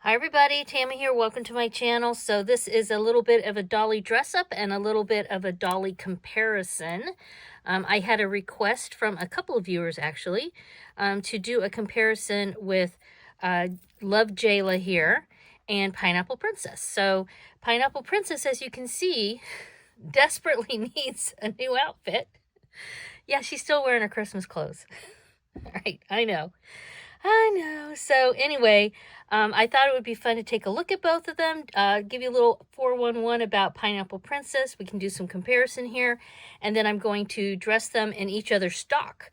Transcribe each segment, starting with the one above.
Hi everybody, Tammy here. Welcome to my channel. So this is a little bit of a dolly dress up and a little bit of a dolly comparison. I had a request from a couple of viewers actually to do a comparison with Love Jaylah here and Pineapple Princess. So Pineapple Princess, as you can see, desperately needs a new outfit. Yeah, she's still wearing her Christmas clothes. All right, I know. So anyway, I thought it would be fun to take a look at both of them, give you a little 411 about Pineapple Princess. We can do some comparison here, and then I'm going to dress them in each other's stock.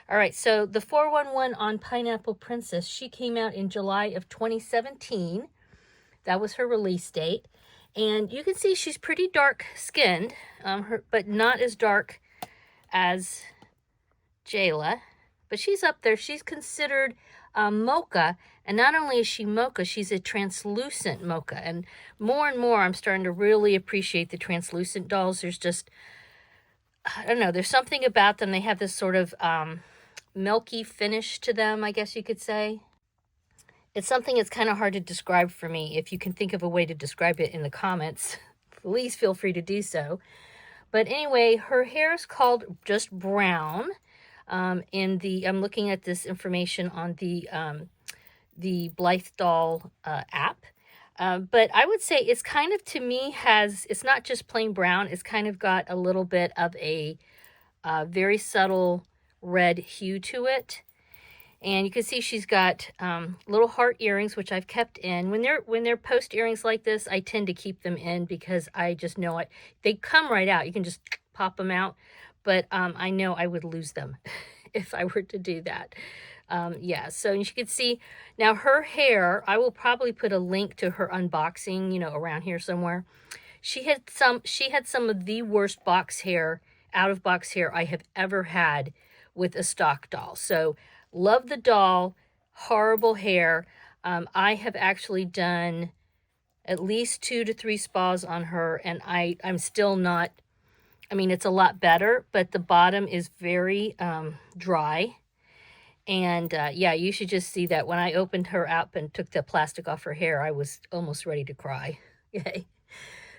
All right, so the 411 on Pineapple Princess, she came out in July of 2017. That was her release date. And you can see she's pretty dark skinned, but not as dark as Jaylah. But she's up there. She's considered mocha, and not only is she mocha, she's a translucent mocha. And more I'm starting to really appreciate the translucent dolls. There's just, I don't know, there's something about them. They have this sort of milky finish to them, I guess you could say. It's something that's kind of hard to describe for me. If you can think of a way to describe it in the comments, please feel free to do so. But anyway, her hair is called just brown. I'm looking at this information on the Blythe Doll app. But I would say it's kind of, to me, it's not just plain brown. It's kind of got a little bit of a very subtle red hue to it. And you can see she's got little heart earrings, which I've kept in. When they're post earrings like this, I tend to keep them in because I just know it. They come right out. You can just pop them out. But I know I would lose them if I were to do that. Yeah, so you can see now her hair, I will probably put a link to her unboxing, around here somewhere. She had some of the worst out of box hair I have ever had with a stock doll. So love the doll, horrible hair. I have actually done at least 2 to 3 spas on her, and I'm still not, it's a lot better, but the bottom is very dry. And yeah, you should just see that. When I opened her up and took the plastic off her hair, I was almost ready to cry. Yay.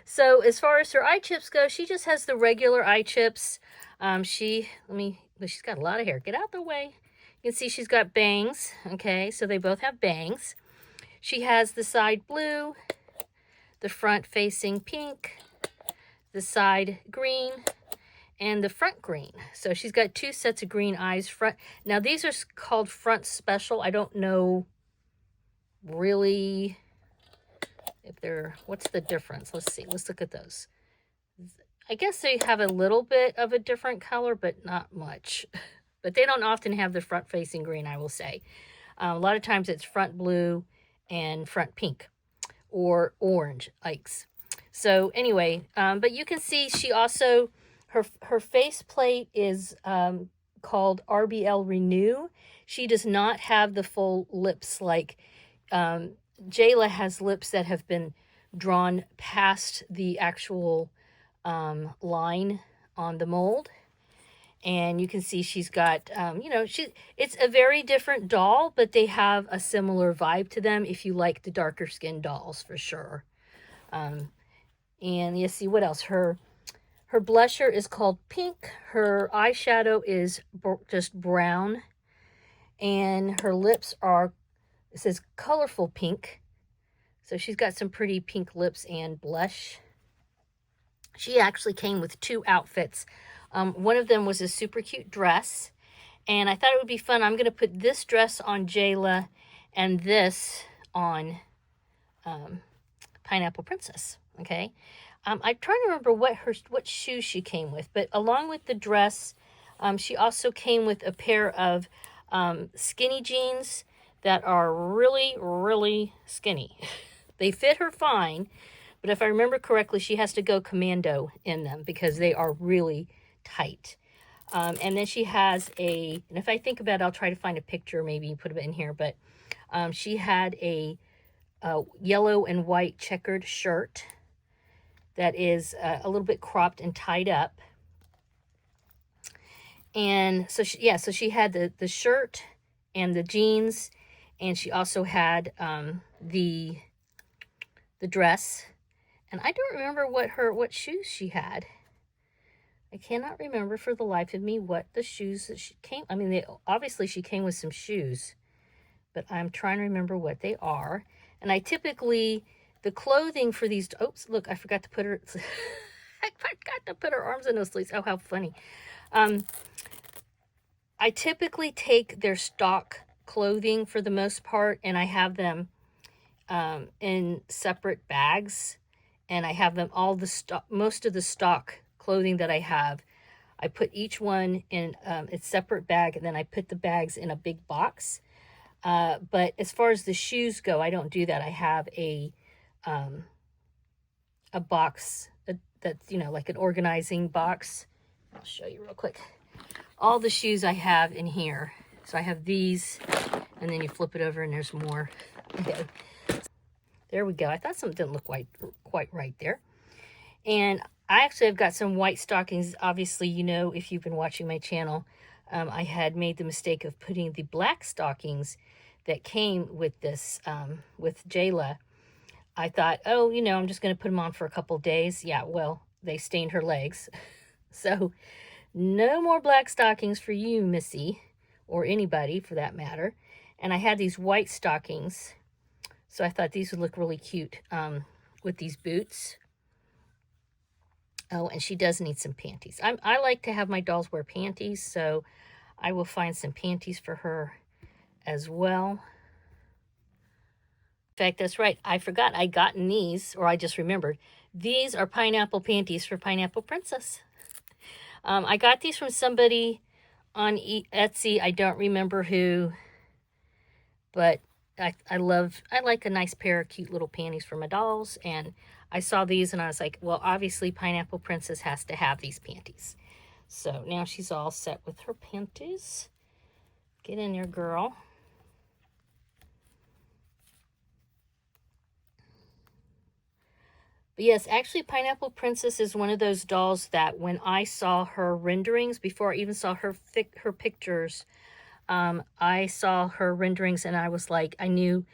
So as far as her eye chips go, she just has the regular eye chips. She's got a lot of hair. Get out the way. You can see she's got bangs. Okay, so they both have bangs. She has the side blue, the front facing pink, the side green, and the front green. So she's got 2 sets of green eyes front. Now these are called front special. I don't know really if what's the difference? Let's see. Let's look at those. I guess they have a little bit of a different color, but not much. But they don't often have the front facing green, I will say. A lot of times it's front blue and front pink or orange ikes. So anyway, but you can see she also, her face plate is called RBL Renew. She does not have the full lips like Jaylah has lips that have been drawn past the actual line on the mold. And you can see she's got, it's a very different doll, but they have a similar vibe to them if you like the darker skinned dolls, for sure. And you see what else? Her blusher is called pink. Her eyeshadow is just brown. And her lips are, it says colorful pink. So she's got some pretty pink lips and blush. She actually came with 2 outfits. One of them was a super cute dress, and I thought it would be fun. I'm going to put this dress on Jaylah and this on Pineapple Princess, okay? I'm trying to remember what shoes she came with, but along with the dress, she also came with a pair of skinny jeans that are really, really skinny. They fit her fine, but if I remember correctly, she has to go commando in them because they are really tight. And then she has and if I think about it, I'll try to find a picture, maybe put it in here, but she had a yellow and white checkered shirt that is a little bit cropped and tied up. And so she had the shirt and the jeans, and she also had the dress. And I don't remember what shoes she had. I cannot remember for the life of me what the shoes that she came. I mean, obviously she came with some shoes, but I'm trying to remember what they are. And I typically, the clothing for these, oops, look, I forgot to put her, I forgot to put her arms in those sleeves. Oh, how funny. I typically take their stock clothing for the most part, and I have them in separate bags, and I have them all the stock, most of the stock clothing that I have. I put each one in its separate bag, and then I put the bags in a big box. But as far as the shoes go, I don't do that. I have a box that's, you know, like an organizing box. I'll show you real quick. All the shoes I have in here. So I have these, and then you flip it over and there's more. Okay. There we go. I thought something didn't look quite right there. And I actually have got some white stockings. Obviously, you know, if you've been watching my channel, I had made the mistake of putting the black stockings that came with this, with Jaylah. I thought, oh, you know, I'm just going to put them on for a couple days. Yeah, well, they stained her legs. So no more black stockings for you, Missy, or anybody for that matter. And I had these white stockings, so I thought these would look really cute with these boots. Oh, and she does need some panties. I like to have my dolls wear panties, so I will find some panties for her as well. In fact, that's right. I forgot I'd gotten these, or I just remembered. These are pineapple panties for Pineapple Princess. I got these from somebody on Etsy. I don't remember who, but I like a nice pair of cute little panties for my dolls, and I saw these and I was like, well, obviously Pineapple Princess has to have these panties. So now she's all set with her panties. Get in there, girl. But yes, actually Pineapple Princess is one of those dolls that when I saw her renderings, before I even saw her pictures, I saw her renderings and I was like, I knew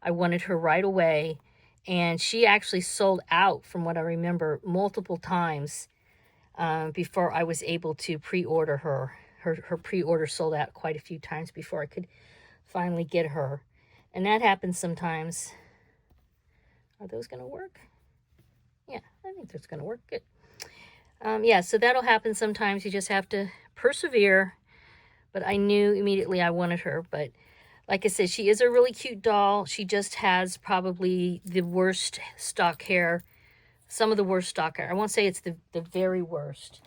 I wanted her right away. And she actually sold out, from what I remember, multiple times before I was able to pre-order her. Her pre-order sold out quite a few times before I could finally get her. And that happens sometimes. Are those going to work? Yeah, I think that's going to work. Good. Yeah, so that'll happen sometimes. You just have to persevere. But I knew immediately I wanted her. But like I said, she is a really cute doll. She just has probably the worst stock hair. Some of the worst stock hair. I won't say it's the very worst.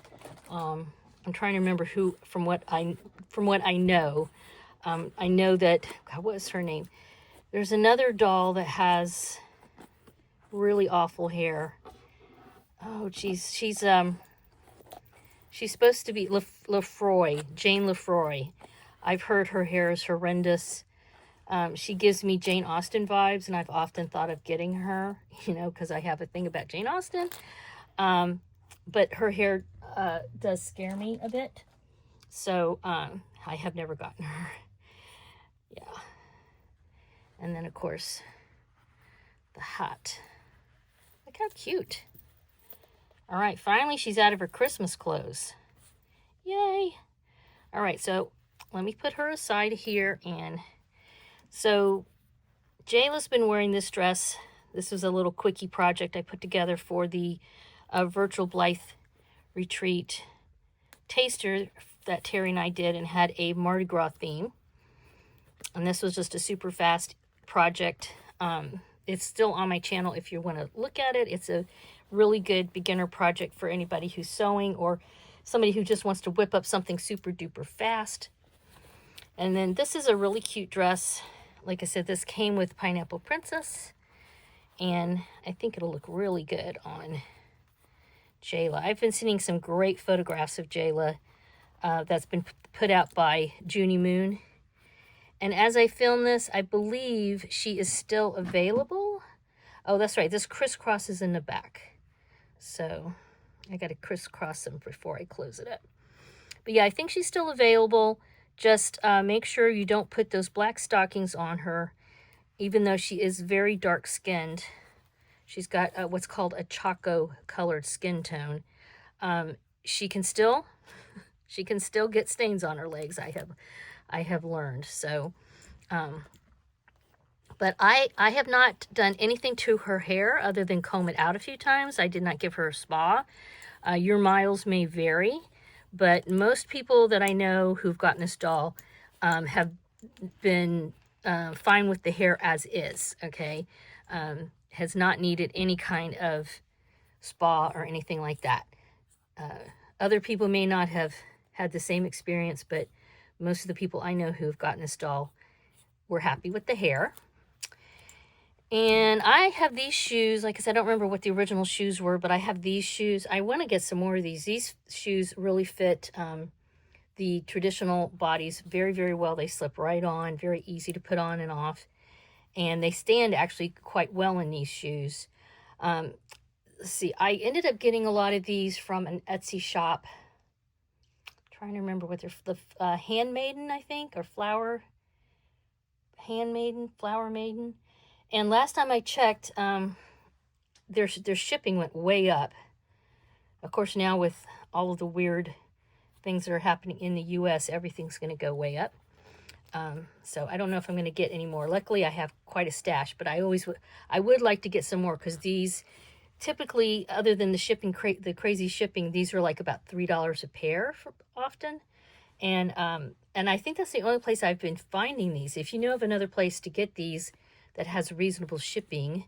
I'm trying to remember who, from what I know. I know that, God, what is her name? There's another doll that has really awful hair. Oh, geez. She's supposed to be Lefroy, Jane Lefroy. I've heard her hair is horrendous. She gives me Jane Austen vibes, and I've often thought of getting her, you know, because I have a thing about Jane Austen. But her hair does scare me a bit. So I have never gotten her. Yeah. And then, of course, the hat. Look how cute. All right, finally she's out of her Christmas clothes. Yay. All right, so let me put her aside here. And so Jaylah's been wearing this dress. This was a little quickie project I put together for the virtual Blythe retreat taster that Terry and I did, and had a Mardi Gras theme. And this was just a super fast project. It's still on my channel if you want to look at it. It's a really good beginner project for anybody who's sewing, or somebody who just wants to whip up something super duper fast. And then this is a really cute dress. Like I said, this came with Pineapple Princess, and I think it'll look really good on Jaylah. I've been seeing some great photographs of Jaylah that's been put out by Junie Moon. And as I film this, I believe she is still available. Oh, that's right. This crisscrosses in the back. So I got to crisscross them before I close it up. But yeah, I think she's still available. Just make sure you don't put those black stockings on her. even though she is very dark skinned, she's got what's called a choco colored skin tone. She can still get stains on her legs. I have learned. So, but I have not done anything to her hair other than comb it out a few times. I did not give her a spa. Your miles may vary, but most people that I know who've gotten this doll have been fine with the hair as is, okay? Has not needed any kind of spa or anything like that. Other people may not have had the same experience, but most of the people I know who've gotten this doll were happy with the hair. And I have these shoes. Like I said, I don't remember what the original shoes were, but I have these shoes. I want to get some more of these. These shoes really fit the traditional bodies very, very well. They slip right on, very easy to put on and off. And they stand actually quite well in these shoes. Let's see, I ended up getting a lot of these from an Etsy shop. I'm trying to remember what they're, the Handmaiden, I think, or Flower Maiden. And last time I checked, their shipping went way up. Of course, now with all of the weird things that are happening in the U.S., everything's going to go way up. So I don't know if I'm going to get any more. Luckily, I have quite a stash, but I would like to get some more, because these typically, other than the shipping, the crazy shipping, these are like about $3 a pair often. And I think that's the only place I've been finding these. If you know of another place to get these that has reasonable shipping,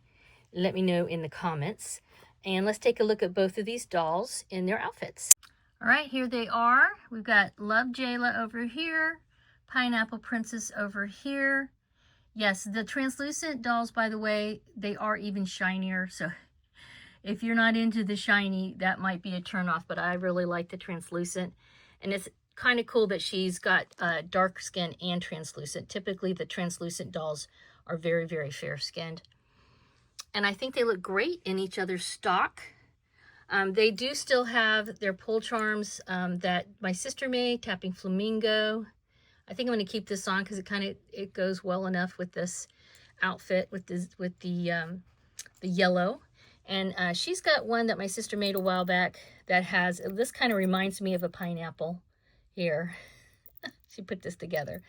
let me know in the comments. And let's take a look at both of these dolls in their outfits. All right, here they are. We've got Love Jaylah over here, Pineapple Princess over here. Yes, the translucent dolls, by the way, they are even shinier. So if you're not into the shiny, that might be a turnoff, but I really like the translucent. And it's kind of cool that she's got dark skin and translucent. Typically, the translucent dolls are very, very fair-skinned. And I think they look great in each other's stock. They do still have their pull charms that my sister made, Tapping Flamingo. I think I'm going to keep this on because it goes well enough with this outfit with the yellow. And she's got one that my sister made a while back that has, this kind of reminds me of a pineapple here. She put this together.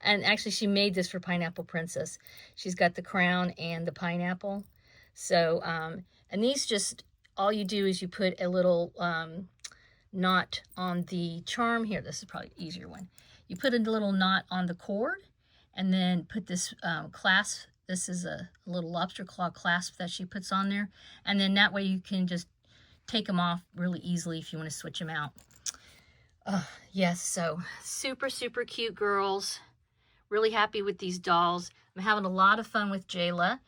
And actually she made this for Pineapple Princess. She's got the crown and the pineapple. So, and these just, all you do is you put a little knot on the charm. Here, this is probably an easier one. You put a little knot on the cord and then put this clasp. This is a little lobster claw clasp that she puts on there. And then that way you can just take them off really easily if you want to switch them out. Yes, so super, super cute girls. Really happy with these dolls. I'm having a lot of fun with Jaylah.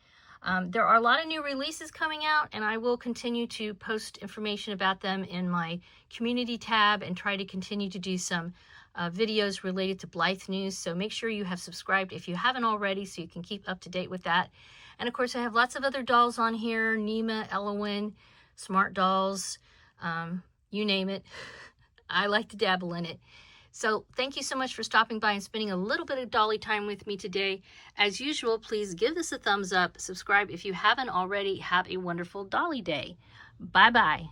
There are a lot of new releases coming out, and I will continue to post information about them in my community tab and try to continue to do some videos related to Blythe News. So make sure you have subscribed if you haven't already so you can keep up to date with that. And of course, I have lots of other dolls on here. Nema, Elowin, Smart Dolls, you name it. I like to dabble in it. So thank you so much for stopping by and spending a little bit of dolly time with me today. As usual, please give this a thumbs up. Subscribe if you haven't already. Have a wonderful dolly day. Bye-bye.